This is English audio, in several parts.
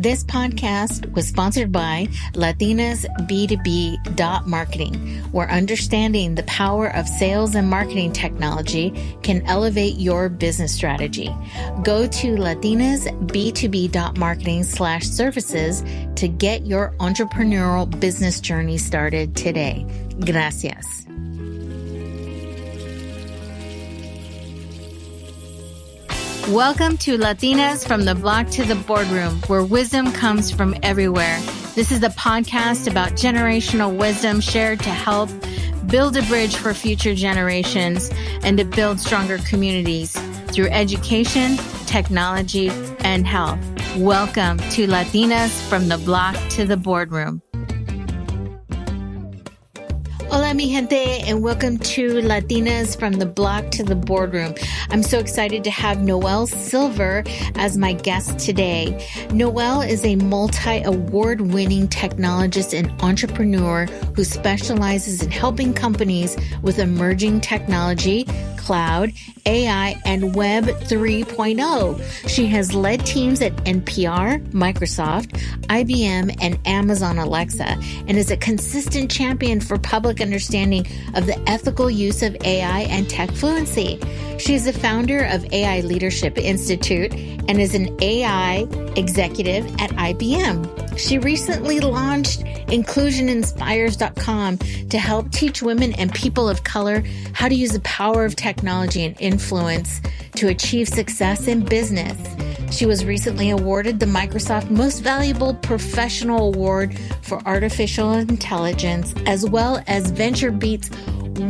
This podcast was sponsored by Latinas B2B Marketing, where understanding the power of sales and marketing technology can elevate your business strategy. Go to latinasb2b.marketing/services to get your entrepreneurial business journey started today. Gracias. Welcome to Latinas from the Block to the Boardroom, where wisdom comes from everywhere. This is the podcast about generational wisdom shared to help build a bridge for future generations and to build stronger communities through education, technology, and health. Welcome to Latinas from the Block to the Boardroom. Hola, mi gente, and welcome to Latinas from the Block to the Boardroom. I'm so excited to have Noelle Silver as my guest today. Noelle is a multi-award-winning technologist and entrepreneur who specializes in helping companies with emerging technology, cloud, AI, and Web 3.0. She has led teams at NPR, Microsoft, IBM, and Amazon Alexa, and is a consistent champion for public understanding of the ethical use of AI and tech fluency. She is the founder of AI Leadership Institute and is an AI executive at IBM. She recently launched inclusioninspires.com to help teach women and people of color how to use the power of technology and influence to achieve success in business. She was recently awarded the Microsoft Most Valuable Professional Award for Artificial Intelligence, as well as VentureBeat's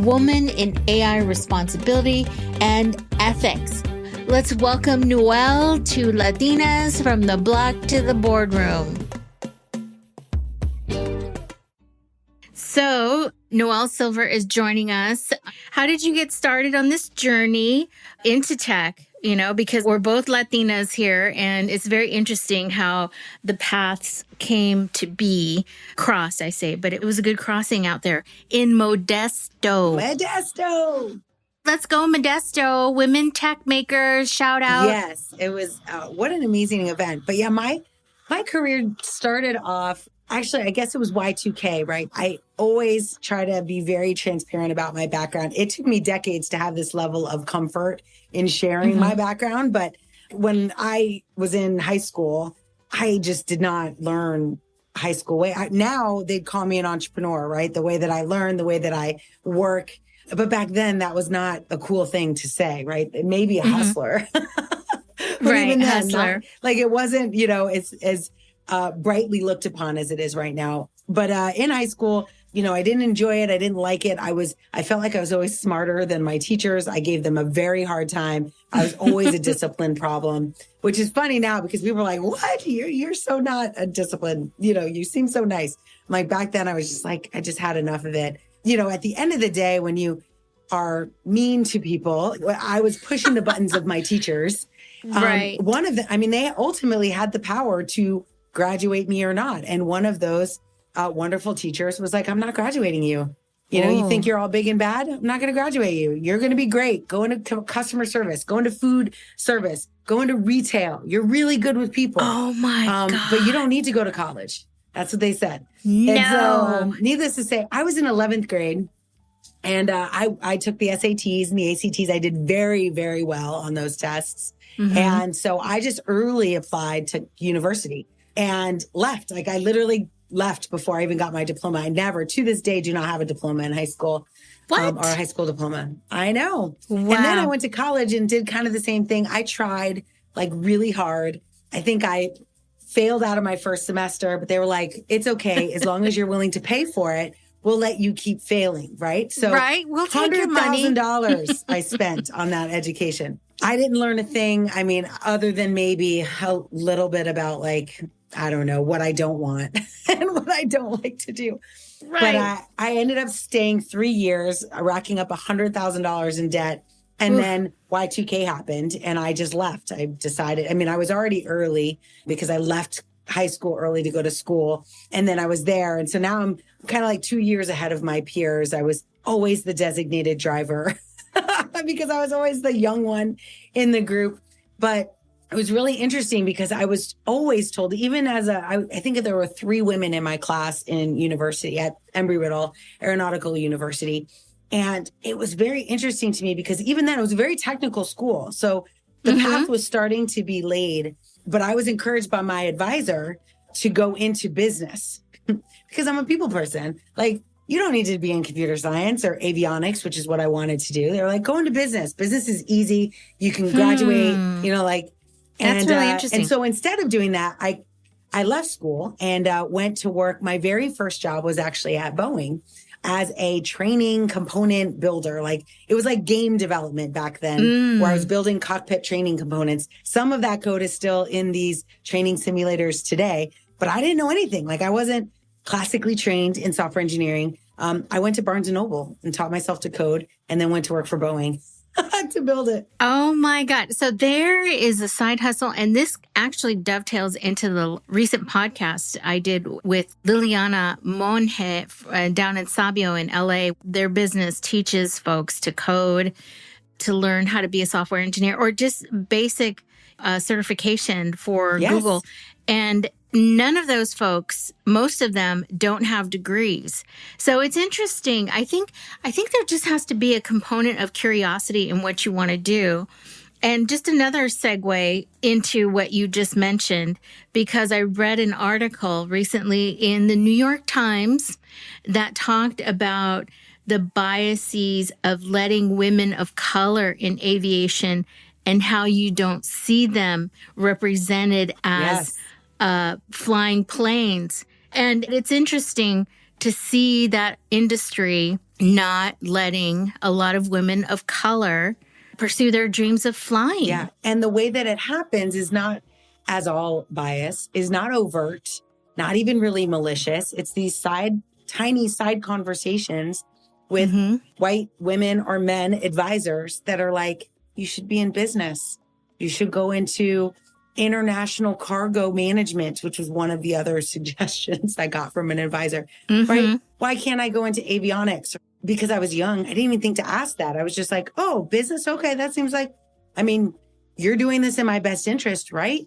Woman in AI Responsibility and Ethics. Let's welcome Noelle to Latinas from the Block to the Boardroom. So, Noelle Silver is joining us. How did you get started on this journey into tech? You know, because we're both Latinas here, and it's very interesting how the paths came to be crossed, I say, but it was a good crossing out there in Modesto. Modesto! Let's go, Modesto. Women tech makers, shout out. Yes, it was, what an amazing event. But yeah, my career started off, actually, I guess it was Y2K, right? I always try to be very transparent about my background. It took me decades to have this level of comfort in sharing my background. But when I was in high school, I just did not learn high school way. Now they'd call me an entrepreneur, right? The way that I learn, the way that I work. But back then that was not a cool thing to say, right? Maybe a hustler. But right, even then, hustler. like it wasn't, it's as brightly looked upon as it is right now. But in high school, I didn't enjoy it. I didn't like it. I felt like I was always smarter than my teachers. I gave them a very hard time. I was always a discipline problem, which is funny now because people are like, what? You're so not a discipline. You seem so nice. Like back then I was just like, I just had enough of it. At the end of the day, when you are mean to people, I was pushing the buttons of my teachers. Right. One of them, they ultimately had the power to graduate me or not. And one of those wonderful teachers was like, I'm not graduating you. You think you're all big and bad? I'm not going to graduate you. You're going to be great. Go into customer service, go into food service, go into retail. You're really good with people. Oh my God. But you don't need to go to college. That's what they said. No. And so, needless to say, I was in 11th grade and I took the SATs and the ACTs. I did very, very well on those tests. And so I just early applied to university and left. Like I literally left before I even got my diploma. I never, to this day, do not have a diploma in high school. What? Or a high school diploma. I know. Wow. And then I went to college and did kind of the same thing. I tried like really hard. I think I failed out of my first semester, but they were like, it's okay. As long as you're willing to pay for it, we'll let you keep failing. Right. So we'll take your money. $100,000 I spent on that education. I didn't learn a thing. Other than maybe a little bit about like, I don't know, what I don't want and what I don't like to do. Right. But I ended up staying 3 years, racking up $100,000 in debt. And then Y2K happened and I just left. I decided, I was already early because I left high school early to go to school. And then I was there. And so now I'm kind of like 2 years ahead of my peers. I was always the designated driver because I was always the young one in the group. But it was really interesting because I was always told, even as I think there were 3 women in my class in university at Embry-Riddle Aeronautical University. And it was very interesting to me because even then it was a very technical school. So the path was starting to be laid, but I was encouraged by my advisor to go into business because I'm a people person. Like, you don't need to be in computer science or avionics, which is what I wanted to do. They're like, go into business. Business is easy. You can graduate, That's really interesting. And so instead of doing that, I left school and went to work. My very first job was actually at Boeing as a training component builder. Like, it was like game development back then, where I was building cockpit training components. Some of that code is still in these training simulators today, but I didn't know anything. Like, I wasn't classically trained in software engineering. I went to Barnes & Noble and taught myself to code and then went to work for Boeing to build it. Oh my God. So there is a side hustle. And this actually dovetails into the recent podcast I did with Liliana Monge down in Sabio in LA. Their business teaches folks to code, to learn how to be a software engineer, or just basic certification for Google. And none of those folks, most of them don't have degrees. So it's interesting. I think there just has to be a component of curiosity in what you want to do. And just another segue into what you just mentioned, because I read an article recently in the New York Times that talked about the biases of letting women of color in aviation and how you don't see them represented as flying planes. And it's interesting to see that industry not letting a lot of women of color pursue their dreams of flying. Yeah. And the way that it happens is not, as all bias, is not overt, not even really malicious. It's these tiny side conversations with white women or men advisors that are like, you should be in business. You should go into international cargo management, which was one of the other suggestions I got from an advisor, right? Why can't I go into avionics? Because I was young, I didn't even think to ask that. I was just like, oh, business. Okay. That seems like, you're doing this in my best interest, right?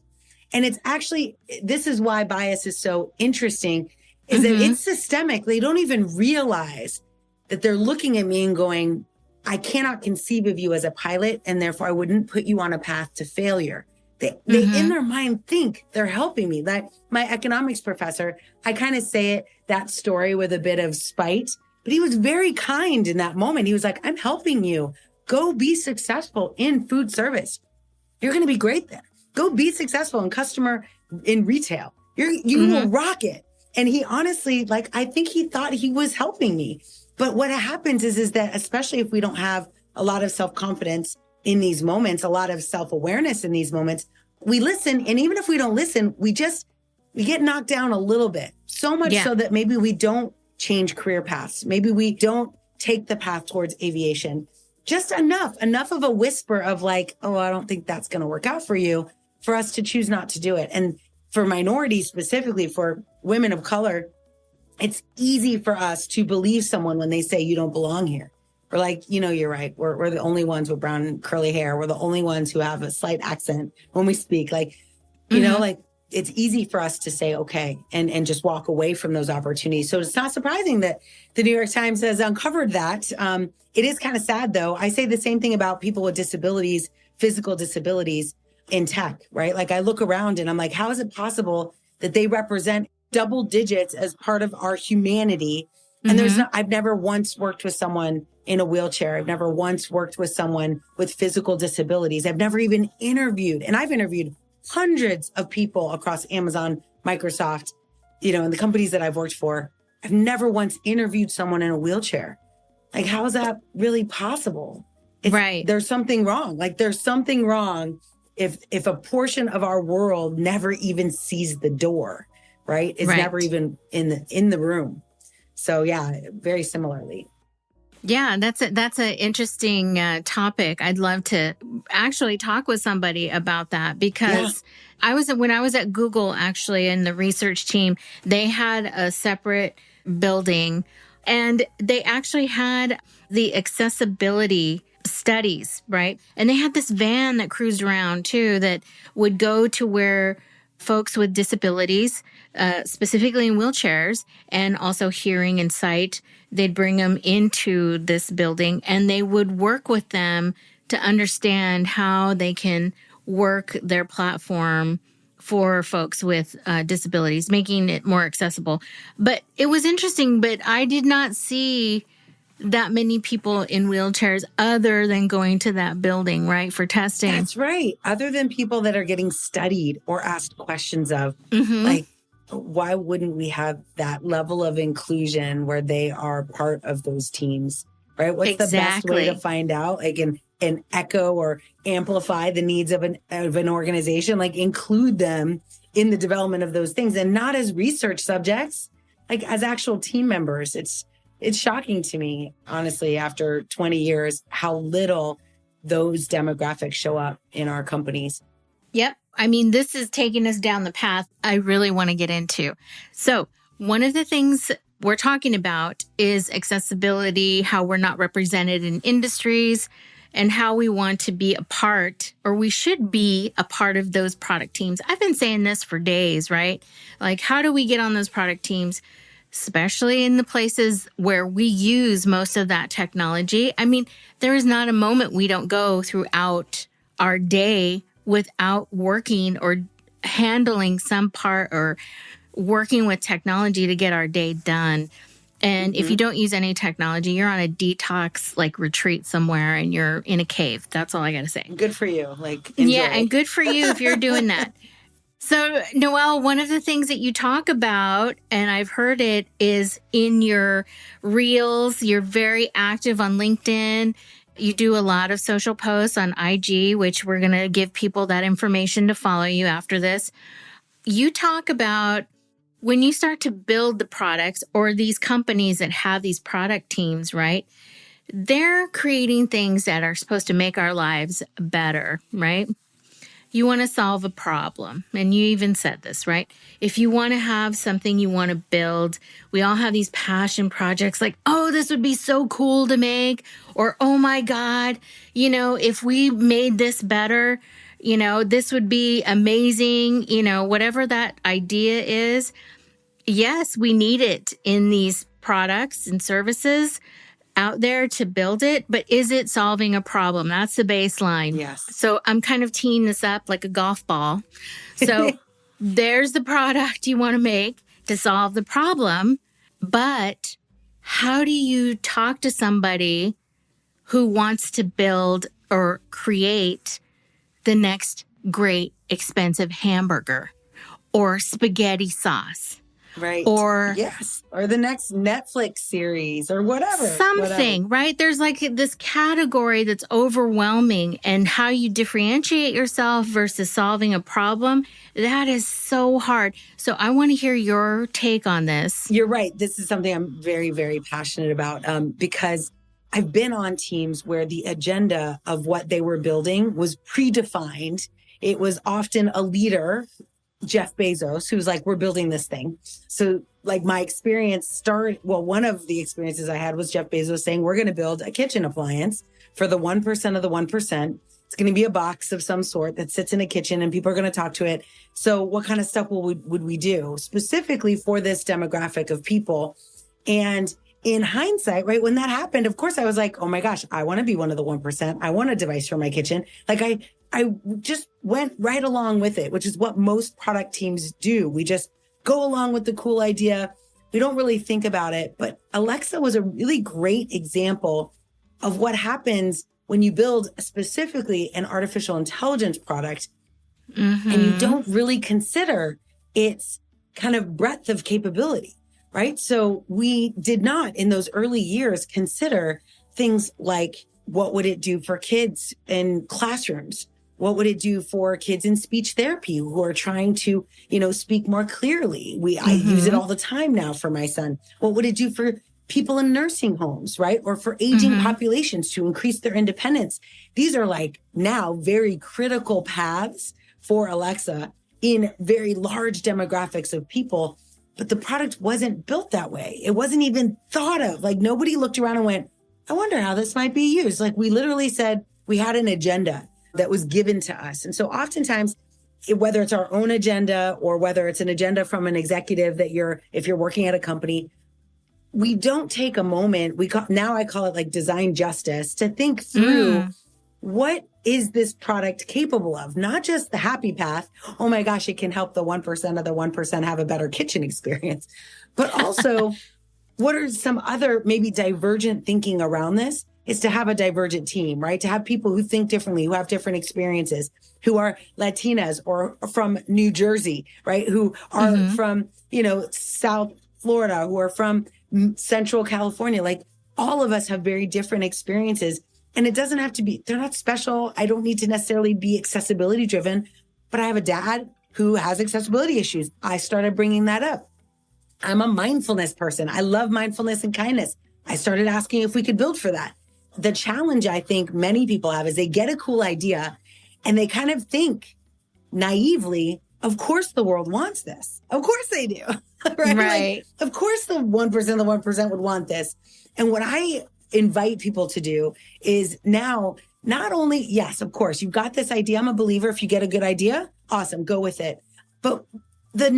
And it's actually, this is why bias is so interesting, is that it's systemic. They don't even realize that they're looking at me and going, I cannot conceive of you as a pilot, and therefore I wouldn't put you on a path to failure. They in their mind think they're helping me. That my economics professor, I kind of say that story with a bit of spite, but he was very kind in that moment. He was like, I'm helping you. Go be successful in food service. You're going to be great there. Go be successful in retail. You will rock it. And he honestly, I think he thought he was helping me. But what happens is that, especially if we don't have a lot of self-confidence in these moments, a lot of self-awareness in these moments, we listen. And even if we don't listen, we get knocked down a little bit. So much so that maybe we don't change career paths. Maybe we don't take the path towards aviation. Just enough of a whisper of like, oh, I don't think that's going to work out for you, for us to choose not to do it. And for minorities, specifically for women of color, it's easy for us to believe someone when they say you don't belong here. We're like, you're right. We're the only ones with brown and curly hair. We're the only ones who have a slight accent when we speak. It's easy for us to say, okay, and just walk away from those opportunities. So it's not surprising that the New York Times has uncovered that. It is kind of sad, though. I say the same thing about people with disabilities, physical disabilities in tech, right? Like, I look around and I'm like, how is it possible that they represent double digits as part of our humanity? And I've never once worked with someone in a wheelchair. I've never once worked with someone with physical disabilities. I've never even interviewed, and I've interviewed hundreds of people across Amazon, Microsoft, and the companies that I've worked for. I've never once interviewed someone in a wheelchair. Like, how is that really possible? Right. There's something wrong. There's something wrong if a portion of our world never even sees the door, right? It's never even in the room. So yeah, very similarly. Yeah, that's an interesting topic. I'd love to actually talk with somebody about that, because when I was at Google, actually, in the research team, they had a separate building, and they actually had the accessibility studies, right? And they had this van that cruised around too that would go to where folks with disabilities, specifically in wheelchairs and also hearing and sight, they'd bring them into this building and they would work with them to understand how they can work their platform for folks with disabilities, making it more accessible. But it was interesting, but I did not see that many people in wheelchairs other than going to that building, right, for testing. That's right. Other than people that are getting studied or asked questions of, Mm-hmm. like, why wouldn't we have that level of inclusion where they are part of those teams, right? What's the best way to find out? Like, and echo or amplify the needs of an organization, like include them in the development of those things and not as research subjects, like as actual team members. It's shocking to me, honestly, after 20 years, how little those demographics show up in our companies. Yep. I mean, this is taking us down the path I really want to get into. So one of the things we're talking about is accessibility, how we're not represented in industries, and how we want to be a part, or we should be a part of those product teams. I've been saying this for days, right? Like, how do we get on those product teams, especially in the places where we use most of that technology? I mean, there is not a moment we don't go throughout our day without working or handling some part or working with technology to get our day done. And if you don't use any technology, you're on a detox like retreat somewhere and you're in a cave. That's all I got to say. Good for you. Like, enjoy. Yeah, and good for you if you're doing that. So, Noelle, one of the things that you talk about, and I've heard it, is in your reels. You're very active on LinkedIn. You do a lot of social posts on IG, which we're going to give people that information to follow you after this. You talk about when you start to build the products, or these companies that have these product teams, right? They're creating things that are supposed to make our lives better, right? You want to solve a problem. And you even said this, right? If you want to have something you want to build, we all have these passion projects like, oh, this would be so cool to make, or, oh my God, if we made this better, this would be amazing, whatever that idea is. Yes, we need it in these products and services out there to build it, but is it solving a problem? That's the baseline. Yes. So I'm kind of teeing this up like a golf ball. So there's the product you want to make to solve the problem, but how do you talk to somebody who wants to build or create the next great expensive hamburger or spaghetti sauce? Right. Or the next Netflix series or whatever. Something, right? There's like this category that's overwhelming, and how you differentiate yourself versus solving a problem, that is so hard. So I want to hear your take on this. You're right. This is something I'm very, very passionate about because I've been on teams where the agenda of what they were building was predefined. It was often a leader, Jeff Bezos, who's like, we're building this thing. So like my experience one of the experiences I had was Jeff Bezos saying, we're going to build a kitchen appliance for the 1% of the 1%. It's going to be a box of some sort that sits in a kitchen and people are going to talk to it. So what kind of stuff would we do specifically for this demographic of people? And in hindsight, right, when that happened, of course, I was like, oh my gosh, I want to be one of the 1%. I want a device for my kitchen. Like I just went right along with it, which is what most product teams do. We just go along with the cool idea. We don't really think about it. But Alexa was a really great example of what happens when you build specifically an artificial intelligence product and you don't really consider its kind of breadth of capability, right? So we did not in those early years consider things like, what would it do for kids in classrooms? What would it do for kids in speech therapy who are trying to, speak more clearly? I use it all the time now for my son. What would it do for people in nursing homes, right? Or for aging populations to increase their independence? These are like now very critical paths for Alexa in very large demographics of people. But the product wasn't built that way. It wasn't even thought of. Like nobody looked around and went, I wonder how this might be used. Like we literally said we had an agenda that was given to us. And so oftentimes, whether it's our own agenda or whether it's an agenda from an executive that if you're working at a company, we don't take a moment. Now I call it like design justice to think through what is this product capable of? Not just the happy path. Oh my gosh, it can help the 1% of the 1% have a better kitchen experience, but also what are some other maybe divergent thinking around this is to have a divergent team, right? To have people who think differently, who have different experiences, who are Latinas or from New Jersey, right? Who are from, South Florida, who are from Central California. Like all of us have very different experiences. And it doesn't have to be, they're not special. I don't need to necessarily be accessibility driven, but I have a dad who has accessibility issues. I started bringing that up. I'm a mindfulness person. I love mindfulness and kindness. I started asking if we could build for that. The challenge I think many people have is they get a cool idea and they kind of think naively, of course the world wants this. Of course they do. Right? Like, of course the 1% of the 1% would want this. And what I invite people to do is now, not only, yes, of course, you've got this idea. I'm a believer. If you get a good idea, awesome, go with it. But the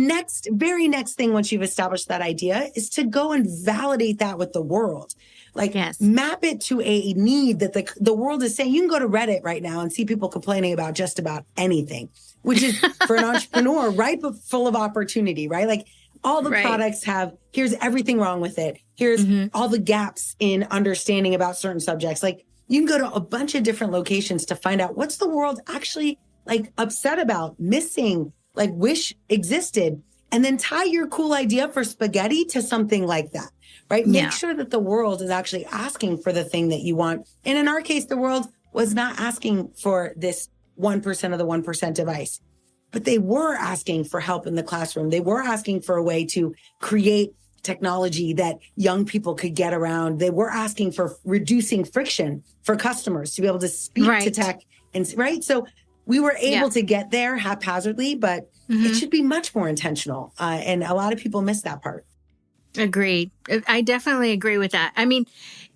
very next thing, once you've established that idea, is to go and validate that with the world. Like map it to a need that the world is saying. You can go to Reddit right now and see people complaining about just about anything, which is for an entrepreneur, ripe full of opportunity, right? Like all the products here's everything wrong with it. Here's all the gaps in understanding about certain subjects. Like you can go to a bunch of different locations to find out what's the world actually like upset about, missing, like wish existed, and then tie your cool idea for spaghetti to something like that, right? Make sure that the world is actually asking for the thing that you want. And in our case, the world was not asking for this 1% of the 1% device, but they were asking for help in the classroom. They were asking for a way to create technology that young people could get around. They were asking for reducing friction for customers to be able to speak to tech. And right. So we were able to get there haphazardly, but it should be much more intentional. And a lot of people miss that part. Agreed. I definitely agree with that. I mean,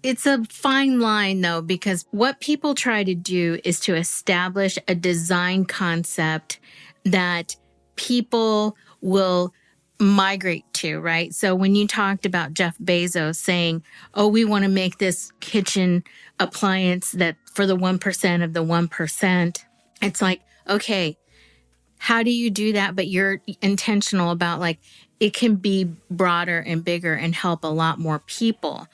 it's a fine line, though, because what people try to do is to establish a design concept that people will migrate to, right? So when you talked about Jeff Bezos saying, oh, we want to make this kitchen appliance that for the 1% of the 1%, it's like, okay, how do you do that? But you're intentional about like, it can be broader and bigger and help a lot more people.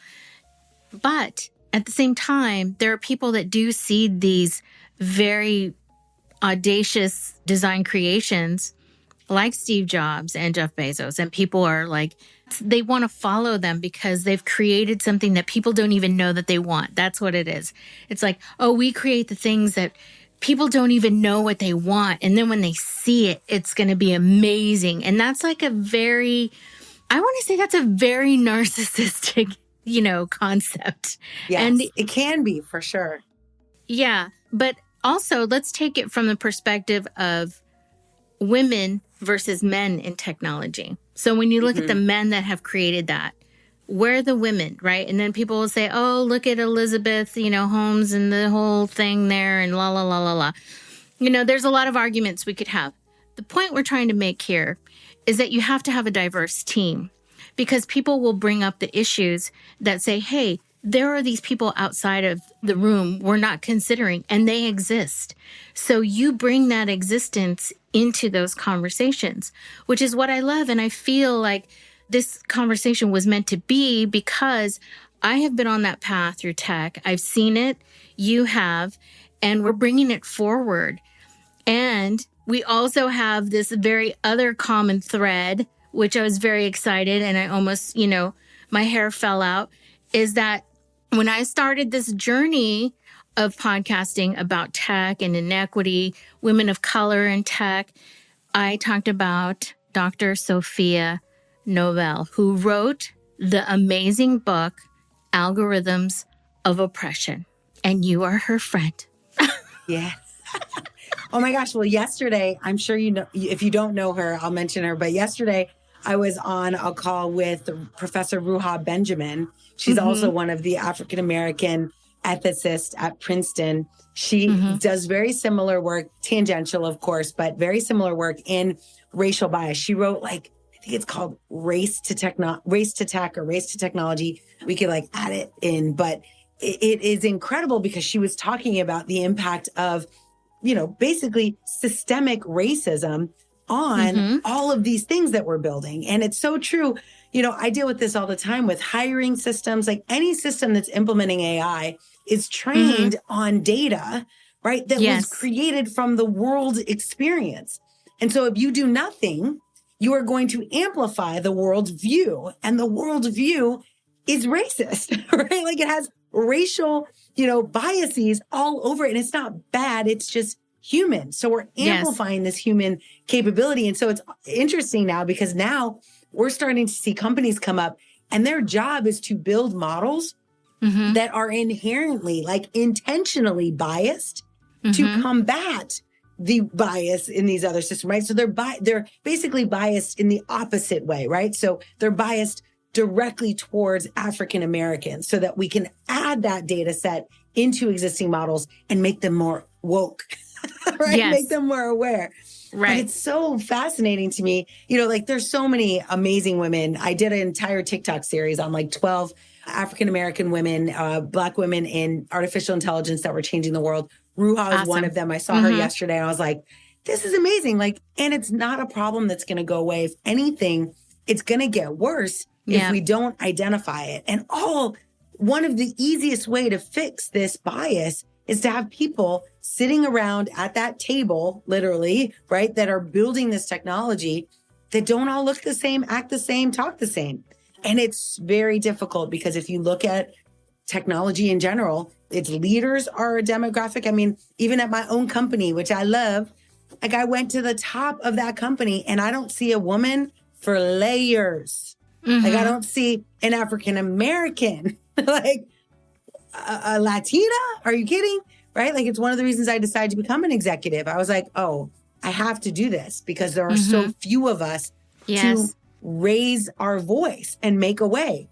But at the same time, there are people that do see these very audacious design creations like Steve Jobs and Jeff Bezos. And people are like, they want to follow them because they've created something that people don't even know that they want. That's what it is. It's like, oh, we create the things that people don't even know what they want. And then when they see it, it's going to be amazing. And that's like I want to say that's a very narcissistic, concept. Yes, and it can be for sure. Yeah. But also let's take it from the perspective of women versus men in technology. So when you look at the men that have created that, where are the women, right? And then people will say, oh, look at Elizabeth, Holmes and the whole thing there and la, la, la, la, la. There's a lot of arguments we could have. The point we're trying to make here is that you have to have a diverse team because people will bring up the issues that say, hey, there are these people outside of the room we're not considering, and they exist. So you bring that existence into those conversations, which is what I love. And I feel like this conversation was meant to be because I have been on that path through tech. I've seen it. You have. And we're bringing it forward. And we also have this very other common thread, which I was very excited. And I almost, my hair fell out, is that when I started this journey of podcasting about tech and inequity, women of color in tech, I talked about Dr. Sophia Noelle, who wrote the amazing book, Algorithms of Oppression. And you are her friend. Yeah. Oh my gosh. Well, yesterday, I'm sure if you don't know her, I'll mention her. But yesterday, I was on a call with Professor Ruha Benjamin. She's also one of the African-American ethicists at Princeton. She does very similar work, tangential, of course, but very similar work in racial bias. She wrote I think it's called Race to Tech or Race to Technology. We could add it in, but it is incredible because she was talking about the impact of, basically systemic racism on all of these things that we're building. And it's so true. I deal with this all the time with hiring systems. Any system that's implementing AI is trained on data, right? That was created from the world experience. And so if you do nothing, you are going to amplify the world's view. And the world's view is racist, right? It has racial, biases all over it. And it's not bad. It's just human. So we're amplifying this human capability. And so it's interesting now because now we're starting to see companies come up and their job is to build models that are inherently, intentionally biased to combat the bias in these other systems, right? So they're basically biased in the opposite way, right? So they're biased directly towards African Americans so that we can add that data set into existing models and make them more woke, right? Yes. Make them more aware. Right. But it's so fascinating to me. There's so many amazing women. I did an entire TikTok series on 12 African American women, Black women in artificial intelligence that were changing the world. Ruha is one of them. I saw her yesterday and I was like, this is amazing. And it's not a problem that's going to go away. If anything, it's going to get worse if we don't identify it. And one of the easiest way to fix this bias is to have people sitting around at that table, literally, right, that are building this technology that don't all look the same, act the same, talk the same. And it's very difficult because if you look at technology in general, its leaders are a demographic. I mean, even at my own company, which I love, I went to the top of that company and I don't see a woman for layers. I don't see an African American, a Latina. Are you kidding? Right? It's one of the reasons I decided to become an executive. I was like, oh, I have to do this because there are so few of us to raise our voice and make a way.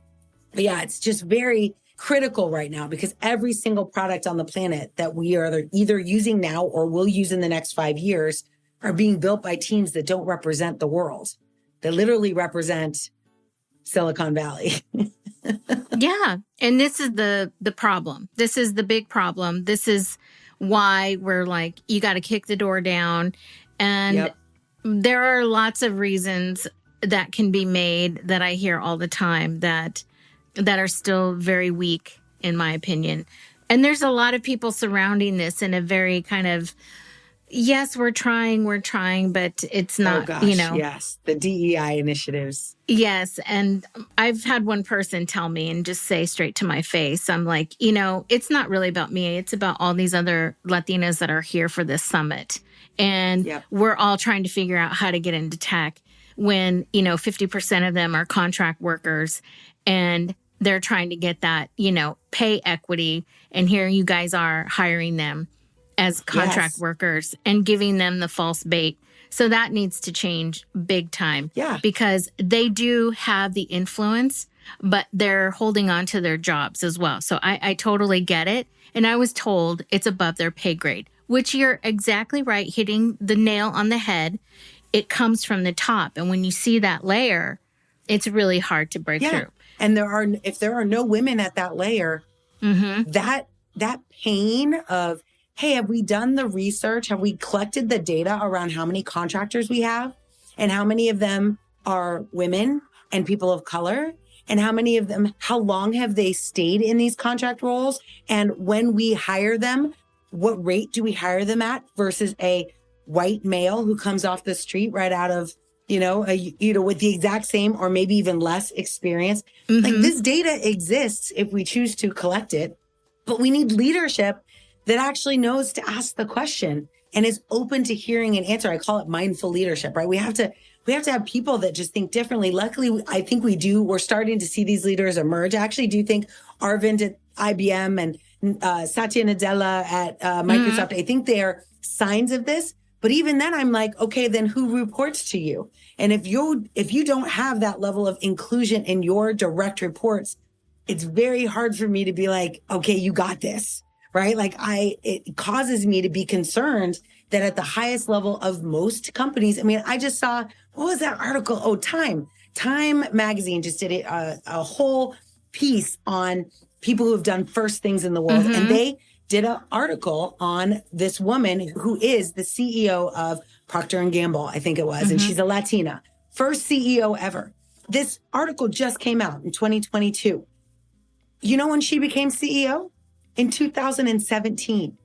But yeah, it's just very critical right now because every single product on the planet that we are either using now or will use in the next 5 years are being built by teams that don't represent the world. They literally represent Silicon Valley. Yeah. And this is the problem. This is the big problem. This is why we're you got to kick the door down. And there are lots of reasons that can be made that I hear all the time that are still very weak, in my opinion. And there's a lot of people surrounding this in a very kind of, yes, we're trying, but it's not, oh gosh, yes. The DEI initiatives. Yes. And I've had one person tell me and just say straight to my face, I'm like, it's not really about me. It's about all these other Latinas that are here for this summit. And we're all trying to figure out how to get into tech when, 50% of them are contract workers and they're trying to get that, pay equity. And here you guys are hiring them as contract workers and giving them the false bait. So that needs to change big time. Yeah. Because they do have the influence, but they're holding on to their jobs as well. So I totally get it. And I was told it's above their pay grade, which you're exactly right, hitting the nail on the head. It comes from the top. And when you see that layer, it's really hard to break through. And if there are no women at that layer, that pain of, hey, have we done the research? Have we collected the data around how many contractors we have and how many of them are women and people of color? And how many of them, how long have they stayed in these contract roles? And when we hire them, what rate do we hire them at versus a white male who comes off the street right out of, with the exact same or maybe even less experience? This data exists if we choose to collect it, but we need leadership that actually knows to ask the question and is open to hearing an answer. I call it mindful leadership, right? We have to have people that just think differently. Luckily, I think we do. We're starting to see these leaders emerge. I actually do think Arvind at IBM and Satya Nadella at Microsoft, I think they are signs of this, But even then I'm like, okay, then who reports to you? And if you don't have that level of inclusion in your direct reports, it's very hard for me to be like, okay, you got this, right? Like it causes me to be concerned that at the highest level of most companies, I mean, I just saw, what was that article? Oh, Time magazine just did a whole piece on people who have done first things in the world. And they did an article on this woman who is the CEO of Procter and Gamble, I think it was, and she's a Latina, first CEO ever. This article just came out in 2022. You know when she became CEO? In 2017.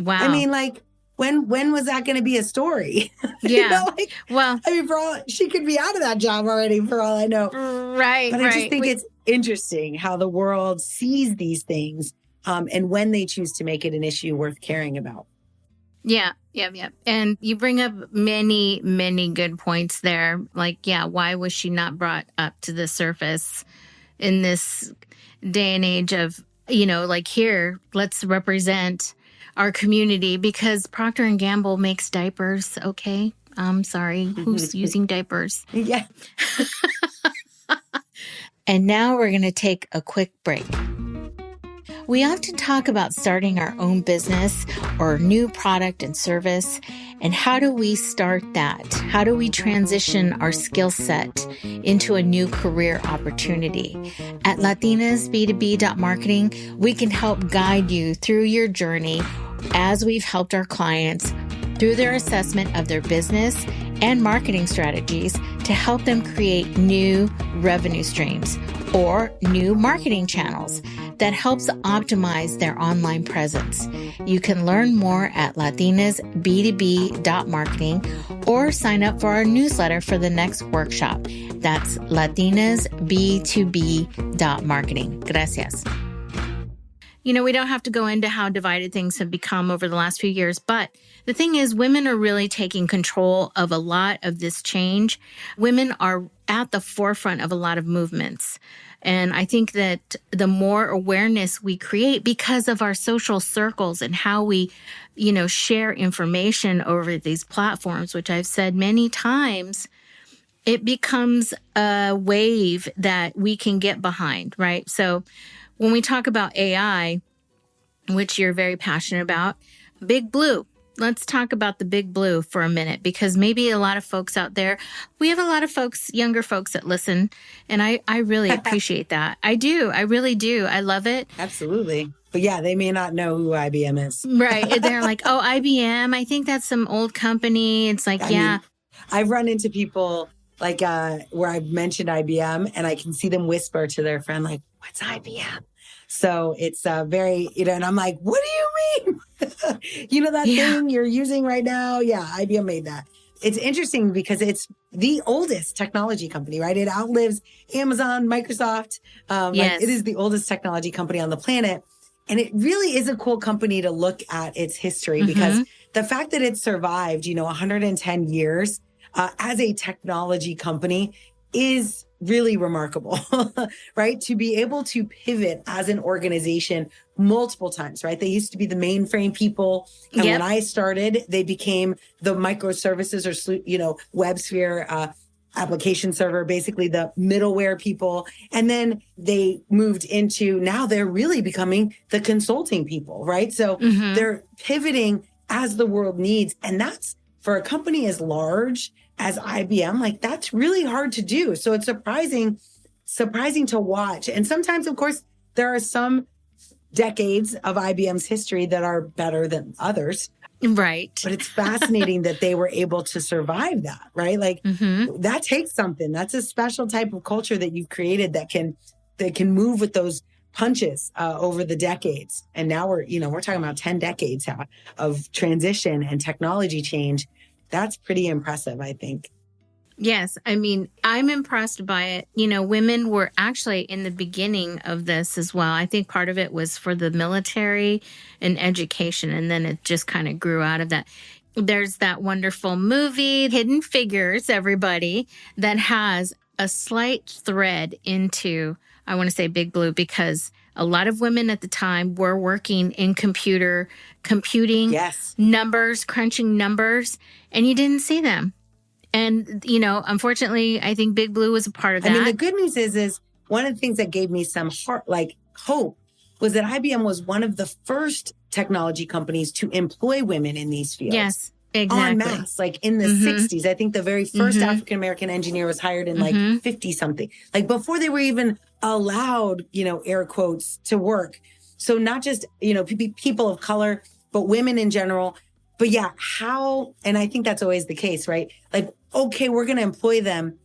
Wow. I mean, like, when was that going to be a story? Yeah. Well, I mean, she could be out of that job already for all I know. Right. But I just think it's interesting how the world sees these things and when they choose to make it an issue worth caring about. Yeah. And you bring up many, many good points there. Like, yeah, why was she not brought up to the surface in this day and age of, like, here, let's represent our community, because Procter and Gamble makes diapers. Okay. I'm sorry. Who's using diapers? Yeah. And now we're going to take a quick break. We often talk about starting our own business or new product and service. And how do we start that? How do we transition our skill set into a new career opportunity? At latinasb2b.marketing, we can help guide you through your journey as we've helped our clients through their assessment of their business and marketing strategies to help them create new revenue streams or new marketing channels that helps optimize their online presence. You can learn more at latinasb2b.marketing or sign up for our newsletter for the next workshop. That's latinasb2b.marketing. Gracias. We don't have to go into how divided things have become over the last few years, but the thing is, women are really taking control of a lot of this change. Women are at the forefront of a lot of movements. And I think that the more awareness we create because of our social circles and how we, share information over these platforms, which I've said many times, it becomes a wave that we can get behind, right? So when we talk about AI, which you're very passionate about, Big Blue. Let's talk about the Big Blue for a minute, because maybe a lot of folks out there, we have a lot of folks, younger folks that listen, and I really appreciate that. I do. I really do. I love it. Absolutely. But yeah, they may not know who IBM is. Right. They're like, oh, IBM, I think that's some old company. It's like, I mean, I've run into people like where I've mentioned IBM and I can see them whisper to their friend, like, what's IBM? So it's very, and I'm like, what do you mean? That thing you're using right now? Yeah, IBM made that. It's interesting because it's the oldest technology company, right? It outlives Amazon, Microsoft. Yes. It is the oldest technology company on the planet. And it really is a cool company to look at its history because the fact that it survived, 110 years as a technology company is really remarkable, right? To be able to pivot as an organization multiple times, right? They used to be the mainframe people. And when I started, they became the microservices or, WebSphere application server, basically the middleware people. And then they moved into, now they're really becoming the consulting people, right? So they're pivoting as the world needs. And that's for a company as large as IBM, like that's really hard to do. So it's surprising to watch. And sometimes, of course, there are some decades of IBM's history that are better than others. Right. But it's fascinating that they were able to survive that, right? Like that takes something. That's a special type of culture that you've created that can move with those punches over the decades. And now we're talking about 10 decades of transition and technology change. That's pretty impressive, I think. Yes. I mean, I'm impressed by it. Women were actually in the beginning of this as well. I think part of it was for the military and education, and then it just kind of grew out of that. There's that wonderful movie, Hidden Figures, everybody, that has a slight thread into, I want to say Big Blue, because A lot of women at the time were working in computing Yes. numbers, crunching numbers, and you didn't see them. And, you know, unfortunately, I think Big Blue was a part of that. I mean, the good news is one of the things that gave me some hope was that IBM was one of the first technology companies to employ women in these fields. Yes, exactly. En masse, like in the 60s. I think the very first African-American engineer was hired in like 50 something, like before they were even allowed, you know, air quotes, to work. So not just, you know, people of color, but women in general. But yeah, and I think that's always the case, right? Like, okay, we're going to employ them.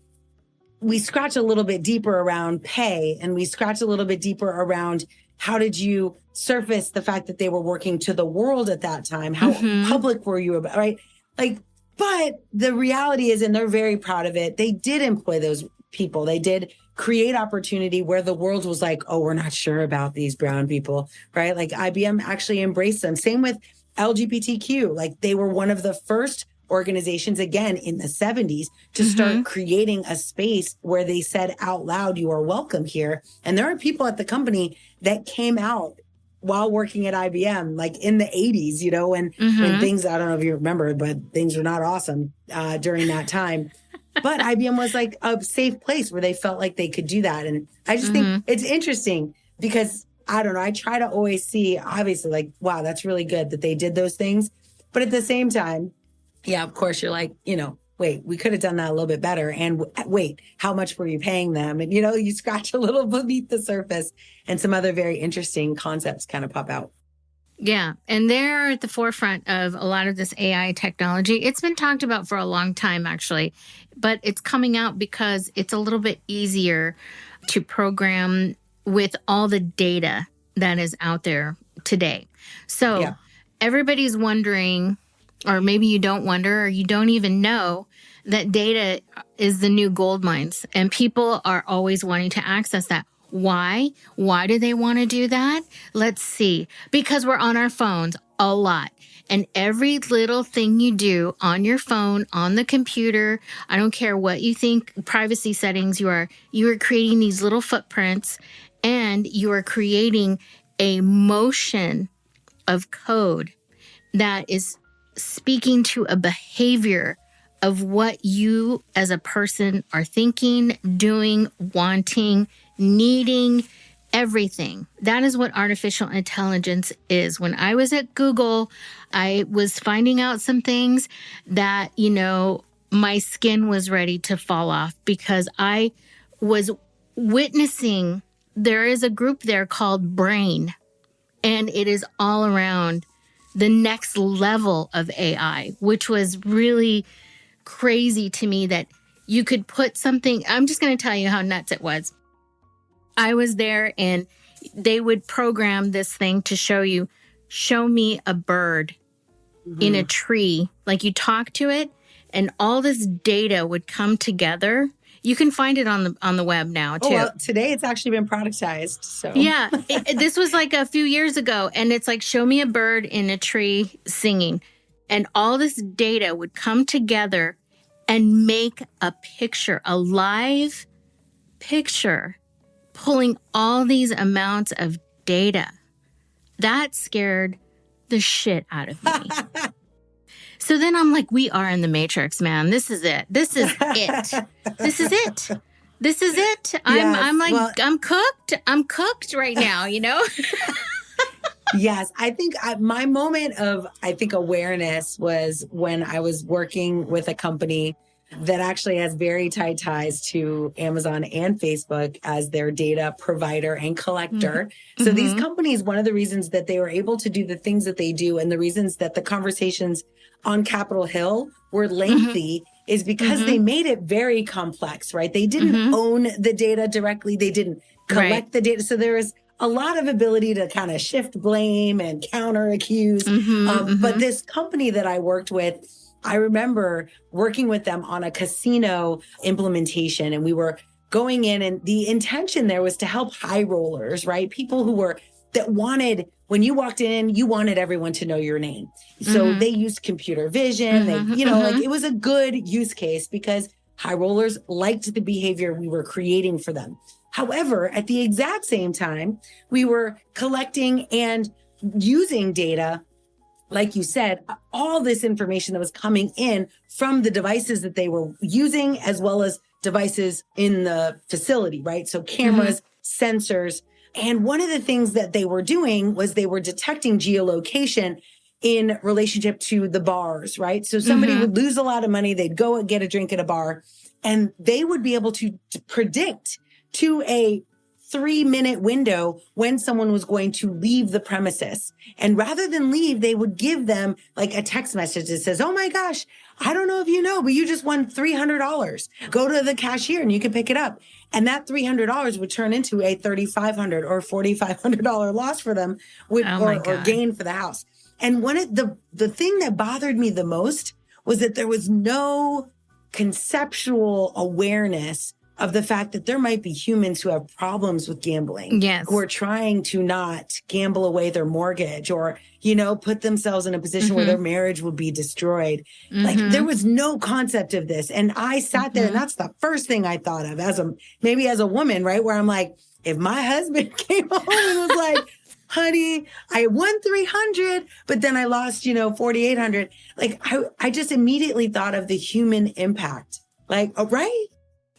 We scratch a little bit deeper around pay, and we scratch a little bit deeper around how did you surface the fact that they were working to the world at that time? How public were you about, right? Like, but the reality is, and they're very proud of it, they did employ those people. They did create opportunity where the world was like, oh, we're not sure about these brown people, right? Like IBM actually embraced them. Same with LGBTQ. Like they were one of the first organizations, again, in the 70s to start creating a space where they said out loud, you are welcome here. And there are people at the company that came out while working at IBM, like in the 80s, you know, when things, I don't know if you remember, but things were not awesome during that time. But IBM was like a safe place where they felt like they could do that. And I just think it's interesting because, I don't know, I try to always see, obviously, like, wow, that's really good that they did those things. But at the same time, yeah, of course, you're like, you know, wait, we could have done that a little bit better. And wait, how much were you paying them? And, you know, you scratch a little beneath the surface and some other very interesting concepts kind of pop out. Yeah. And they're at the forefront of a lot of this AI technology. It's been talked about for a long time, actually, but it's coming out because it's a little bit easier to program with all the data that is out there today. So everybody's wondering, or maybe you don't wonder, or you don't even know that data is the new gold mines, and people are always wanting to access that. Why? Why do they want to do that? Let's see. Because we're on our phones a lot. And every little thing you do on your phone, on the computer, I don't care what you think privacy settings you are creating these little footprints, and you are creating a motion of code that is speaking to a behavior of what you as a person are thinking, doing, wanting, needing, everything. That is what artificial intelligence is. When I was at Google, I was finding out some things that, you know, my skin was ready to fall off because I was witnessing, there is a group there called Brain, and it is all around the next level of AI, which was really crazy to me that you could put something. I'm just going to tell you how nuts it was. I was there and they would program this thing to show me a bird in a tree. Like you talk to it and all this data would come together. You can find it on the web now, too. Oh, well, today it's actually been productized. So yeah, this was like a few years ago. And it's like, show me a bird in a tree singing. And all this data would come together and make a picture, a live picture, pulling all these amounts of data. That scared the shit out of me. So then I'm like, we are in the Matrix, man. This is it. This is it. This is it. This is it. I'm like, well, I'm cooked. I'm cooked right now, you know? Yes. I think my moment of, awareness was when I was working with a company that actually has very tight ties to Amazon and Facebook as their data provider and collector. So these companies, one of the reasons that they were able to do the things that they do and the reasons that the conversations on Capitol Hill were lengthy is because they made it very complex, right? They didn't own the data directly. They didn't collect the data. So there was a lot of ability to kind of shift blame and counter accuse. But this company that I worked with, I remember working with them on a casino implementation, and we were going in, and the intention there was to help high rollers, right? People that wanted, when you walked in, you wanted everyone to know your name. So they used computer vision. Like it was a good use case because high rollers liked the behavior we were creating for them. However, at the exact same time, we were collecting and using data, like you said, all this information that was coming in from the devices that they were using, as well as devices in the facility, right? So cameras, sensors. And one of the things that they were doing was they were detecting geolocation in relationship to the bars, right? So somebody would lose a lot of money. They'd go and get a drink at a bar, and they would be able to predict to a 3-minute window when someone was going to leave the premises. And rather than leave, they would give them like a text message that says, oh my gosh, I don't know if you know, but you just won $300. Go to the cashier and you can pick it up. And that $300 would turn into a $3,500 or $4,500 loss for them or gain for the house. And the thing that bothered me the most was that there was no conceptual awareness of the fact that there might be humans who have problems with gambling, who are trying to not gamble away their mortgage or, put themselves in a position where their marriage would be destroyed. Like there was no concept of this. And I sat there and that's the first thing I thought of as a woman, right? Where I'm like, if my husband came home and was like, honey, I won 300, but then I lost, 4,800. Like I just immediately thought of the human impact. Like, right?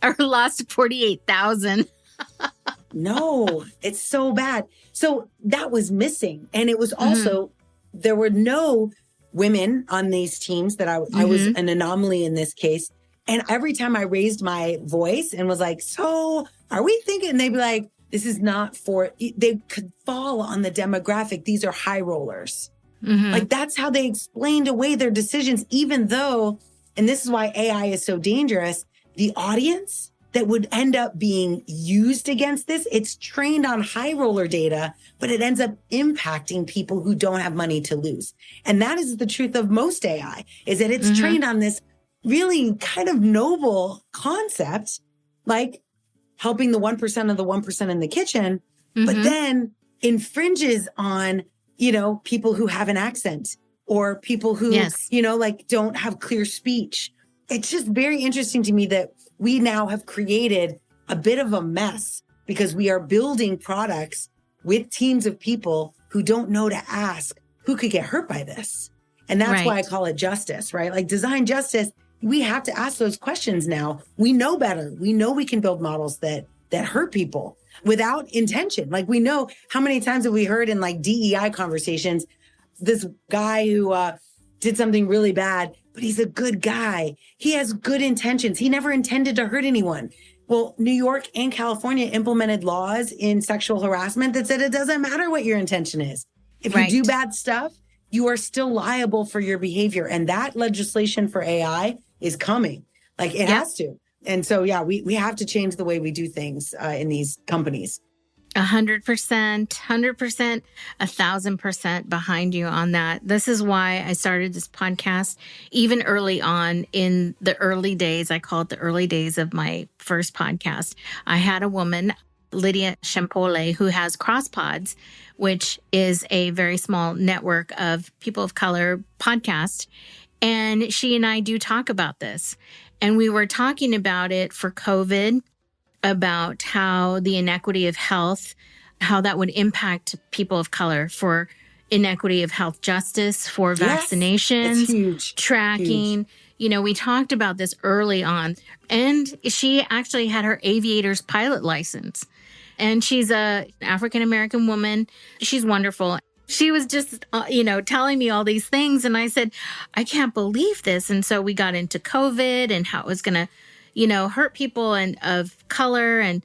Or lost 48,000. No, it's so bad. So that was missing. And it was also, there were no women on these teams that I was an anomaly in this case. And every time I raised my voice and was like, so are we thinking? And they'd be like, this is not they could fall on the demographic. These are high rollers. Like that's how they explained away their decisions, even though, and this is why AI is so dangerous, the audience that would end up being used against this, it's trained on high roller data, but it ends up impacting people who don't have money to lose. And that is the truth of most AI, is that it's trained on this really kind of noble concept, like helping the 1% of the 1% in the kitchen, but then infringes on, people who have an accent or people who, like don't have clear speech. It's just very interesting to me that we now have created a bit of a mess because we are building products with teams of people who don't know to ask who could get hurt by this. And that's why I call it justice, right? Like design justice, we have to ask those questions now. We know better. We know we can build models that hurt people without intention. Like we know how many times have we heard in like DEI conversations, this guy who did something really bad, but he's a good guy. He has good intentions. He never intended to hurt anyone. Well, New York and California implemented laws in sexual harassment that said it doesn't matter what your intention is. If you do bad stuff, you are still liable for your behavior. And that legislation for AI is coming. Like it has to. And so, we have to change the way we do things in these companies. 100%, 100%, 1,000% behind you on that. This is why I started this podcast even early on in the early days. I call it the early days of my first podcast. I had a woman, Lydia Champole, who has CrossPods, which is a very small network of people of color podcast. And she and I do talk about this. And we were talking about it for COVID, about how the inequity of health, how that would impact people of color, for inequity of health justice, for vaccinations, huge, tracking. Huge. We talked about this early on. And she actually had her aviator's pilot license. And she's a African-American woman. She's wonderful. She was just, telling me all these things. And I said, I can't believe this. And so we got into COVID and how it was going to hurt people and of color and,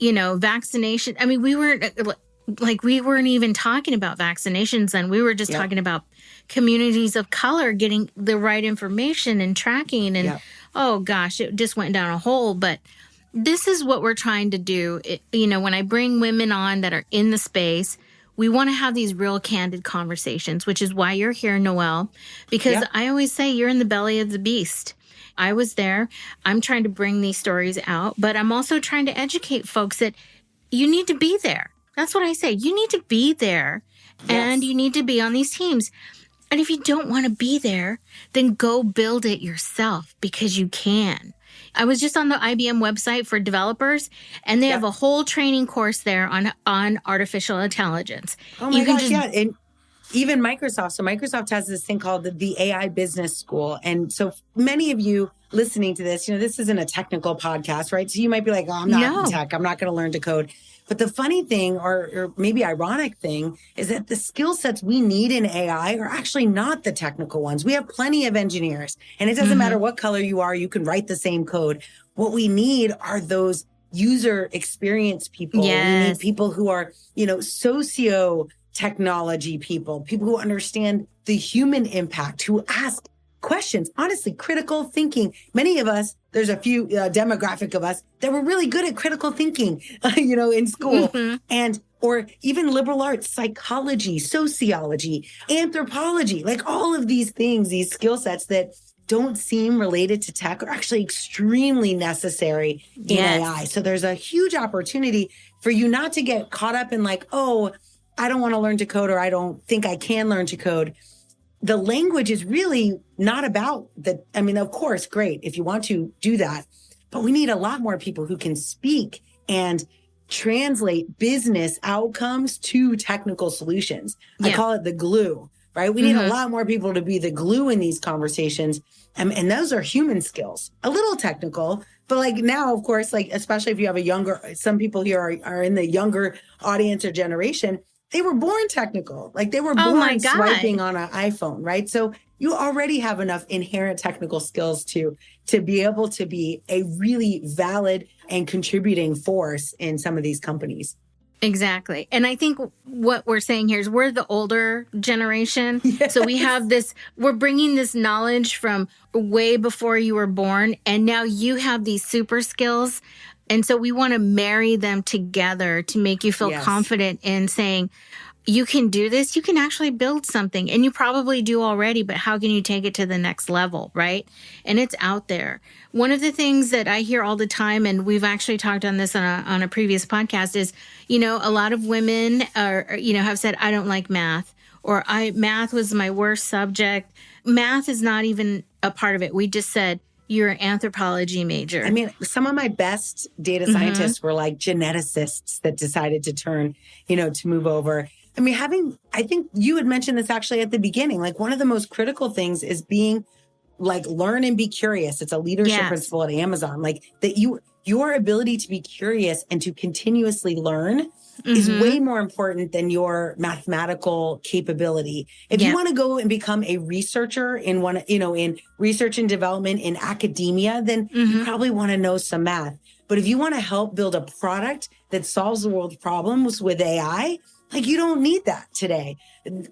vaccination. I mean, we weren't even talking about vaccinations, and we were just talking about communities of color getting the right information and tracking. And, oh gosh, it just went down a hole. But this is what we're trying to do. When I bring women on that are in the space, we want to have these real candid conversations, which is why you're here, Noelle, because I always say you're in the belly of the beast. I was there. I'm trying to bring these stories out, but I'm also trying to educate folks that you need to be there. That's what I say. You need to be there and you need to be on these teams. And if you don't want to be there, then go build it yourself, because you can. I was just on the IBM website for developers, and they have a whole training course there on artificial intelligence. Oh my gosh, yeah. And even Microsoft. So Microsoft has this thing called the AI Business School. And so many of you listening to this, this isn't a technical podcast, right? So you might be like, oh, I'm not in tech. I'm not going to learn to code. But the funny thing, or maybe ironic thing, is that the skill sets we need in AI are actually not the technical ones. We have plenty of engineers, and it doesn't matter what color you are, you can write the same code. What we need are those user experience people. Yes. We need people who are, socio technology people who understand the human impact, who ask questions, honestly, critical thinking. Many of us, there's a few demographic of us that were really good at critical thinking, in school or even liberal arts, psychology, sociology, anthropology, like all of these things, these skill sets that don't seem related to tech are actually extremely necessary in AI. So there's a huge opportunity for you not to get caught up in like, oh, I don't want to learn to code, or I don't think I can learn to code. The language is really not about of course, great if you want to do that, but we need a lot more people who can speak and translate business outcomes to technical solutions. I call it the glue, right? We need a lot more people to be the glue in these conversations. And those are human skills, a little technical, but like now, of course, like, especially if you have some people here are in the younger audience or generation, they were born technical. Like they were born swiping on an iPhone, right? So you already have enough inherent technical skills to be able to be a really valid and contributing force in some of these companies. Exactly. And I think what we're saying here is we're the older generation. Yes. So we have we're bringing this knowledge from way before you were born. And now you have these super skills. And so we want to marry them together to make you feel confident in saying, you can do this. You can actually build something, and you probably do already, but how can you take it to the next level, right? And it's out there. One of the things that I hear all the time, and we've actually talked on this on a previous podcast, is, a lot of women have said, I don't like math, or math was my worst subject. Math is not even a part of it. We just said, you're an anthropology major. Some of my best data scientists were like geneticists that decided to turn, to move over. I think you had mentioned this actually at the beginning. Like one of the most critical things is being like, learn and be curious. It's a leadership principle at Amazon. Like that your ability to be curious and to continuously learn is way more important than your mathematical capability. If you want to go and become a researcher in in research and development in academia, then you probably want to know some math. But if you want to help build a product that solves the world's problems with AI, like you don't need that today.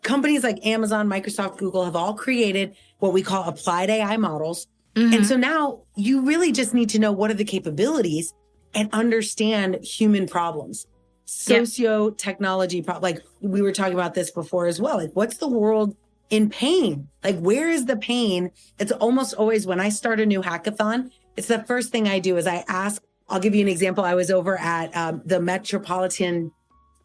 Companies like Amazon, Microsoft, Google have all created what we call applied AI models. And so now you really just need to know what are the capabilities and understand human problems. Socio-technology, like we were talking about this before as well. Like, what's the world in pain? Like, where is the pain? It's almost always when I start a new hackathon, it's the first thing I do is I ask, I'll give you an example. I was over at the Metropolitan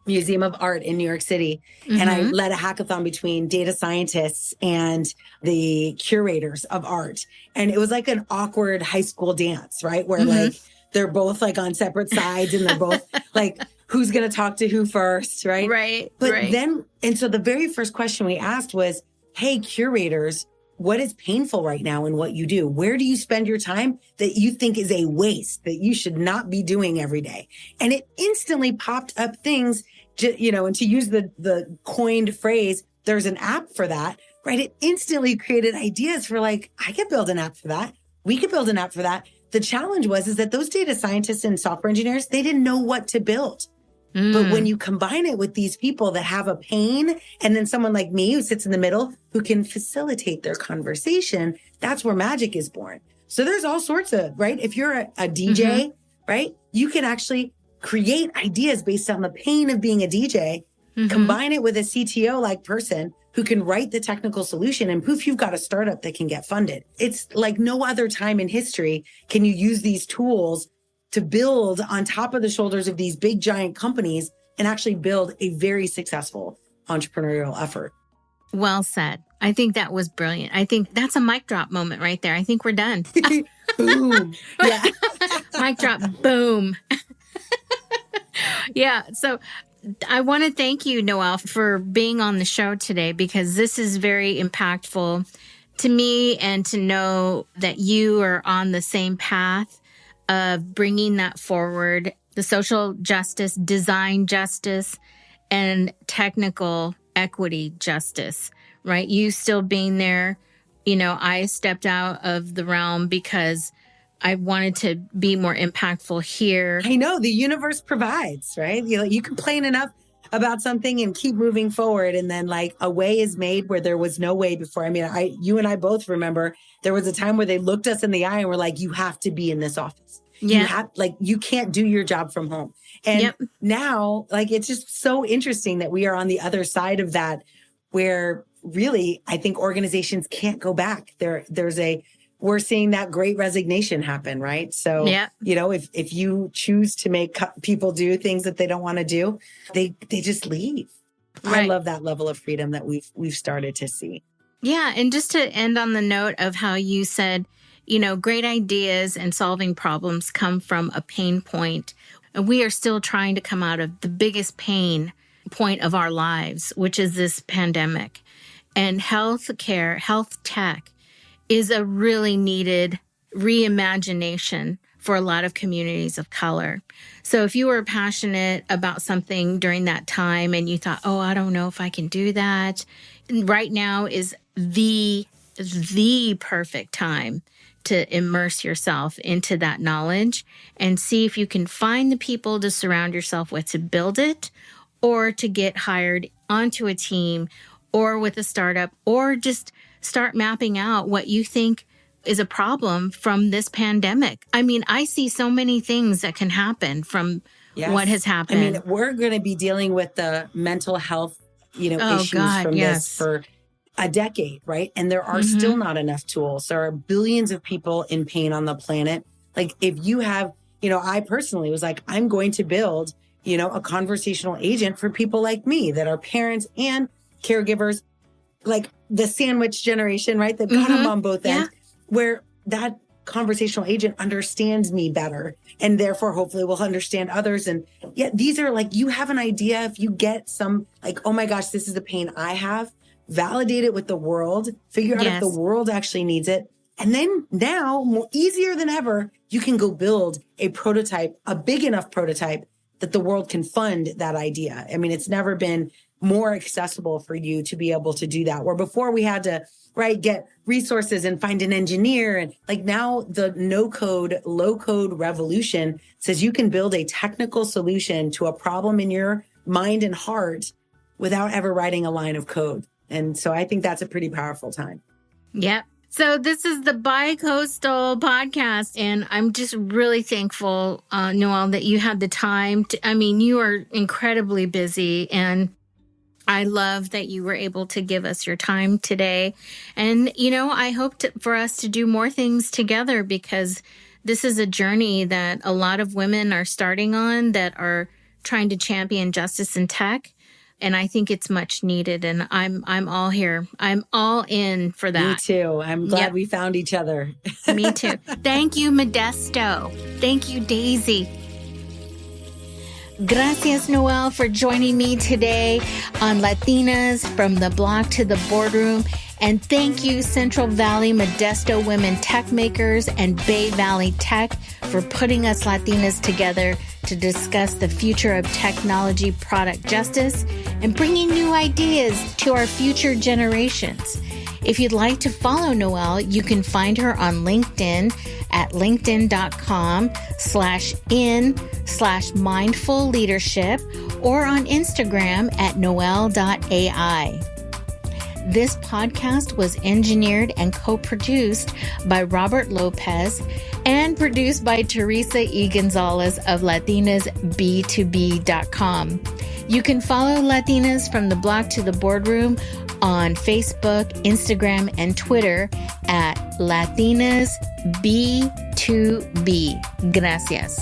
Museum of Art in New York City, and I led a hackathon between data scientists and the curators of art. And it was like an awkward high school dance, right? Where like, they're both like on separate sides and they're both like, who's going to talk to who first, right? Right. But then, and so the very first question we asked was, hey, curators, what is painful right now in what you do? Where do you spend your time that you think is a waste that you should not be doing every day? And it instantly popped up things, and to use the coined phrase, there's an app for that, right? It instantly created ideas for like, I could build an app for that. We could build an app for that. The challenge is that those data scientists and software engineers, they didn't know what to build. But when you combine it with these people that have a pain, and then someone like me who sits in the middle who can facilitate their conversation, that's where magic is born. So there's all sorts of, right? If you're a DJ, right, you can actually create ideas based on the pain of being a DJ, combine it with a CTO like person who can write the technical solution, and poof, you've got a startup that can get funded. It's like no other time in history can you use these tools to build on top of the shoulders of these big giant companies and actually build a very successful entrepreneurial effort. Well said. I think that was brilliant. I think that's a mic drop moment right there. I think we're done. Boom. Yeah. Mic drop. Boom. Yeah. So I want to thank you, Noelle, for being on the show today, because this is very impactful to me, and to know that you are on the same path of bringing that forward, the social justice, design justice, and technical equity justice, right? You still being there. I stepped out of the realm because I wanted to be more impactful here. I know the universe provides, right? You complain enough about something and keep moving forward. And then like a way is made where there was no way before. I mean, you and I both remember there was a time where they looked us in the eye and were like, you have to be in this office. Yeah. You can't do your job from home. And now, like, it's just so interesting that we are on the other side of that, where really, I think organizations can't go back. We're seeing that great resignation happen, right? So, if you choose to make people do things that they don't want to do, they just leave. Right. I love that level of freedom that we've started to see. Yeah. And just to end on the note of how you said, great ideas and solving problems come from a pain point. And we are still trying to come out of the biggest pain point of our lives, which is this pandemic. And health tech is a really needed reimagination for a lot of communities of color. So if you were passionate about something during that time and you thought, oh, I don't know if I can do that, right now is the perfect time to immerse yourself into that knowledge and see if you can find the people to surround yourself with to build it, or to get hired onto a team or with a startup, or just start mapping out what you think is a problem from this pandemic. I mean, I see so many things that can happen from what has happened. I mean, we're going to be dealing with the mental health, issues from this for a decade, right? And there are still not enough tools. There are billions of people in pain on the planet. Like if you have, I personally was like, I'm going to build, a conversational agent for people like me that are parents and caregivers, like the sandwich generation, right? They've got them on both ends, where that conversational agent understands me better and therefore hopefully will understand others. And these are like, you have an idea. If you get some like, oh my gosh, this is the pain I have, validate it with the world, figure out if the world actually needs it. And then now, more easier than ever, you can go build a prototype, a big enough prototype that the world can fund that idea. I mean, it's never been more accessible for you to be able to do that. Where before we had to, get resources and find an engineer. And like now the no code, low code revolution says you can build a technical solution to a problem in your mind and heart without ever writing a line of code. And so I think that's a pretty powerful time. Yep. So this is the Bi-Coastal podcast, and I'm just really thankful, Noelle, that you had the time you are incredibly busy, and I love that you were able to give us your time today. And, I hope for us to do more things together, because this is a journey that a lot of women are starting on that are trying to champion justice in tech. And I think it's much needed. And I'm all here. I'm all in for that. Me too. I'm glad we found each other. Me too. Thank you, Modesto. Thank you, Daisy. Gracias, Noelle, for joining me today on Latinas from the Block to the Boardroom. And thank you, Central Valley Modesto Women Tech Makers and Bay Valley Tech, for putting us Latinas together to discuss the future of technology product justice and bringing new ideas to our future generations. If you'd like to follow Noelle, you can find her on LinkedIn at linkedin.com/in/mindful leadership, or on Instagram at noelle.ai. This podcast was engineered and co-produced by Robert Lopez and produced by Teresa E. Gonzalez of LatinasB2B.com. You can follow Latinas from the Block to the Boardroom on Facebook, Instagram, and Twitter at LatinasB2B. Gracias.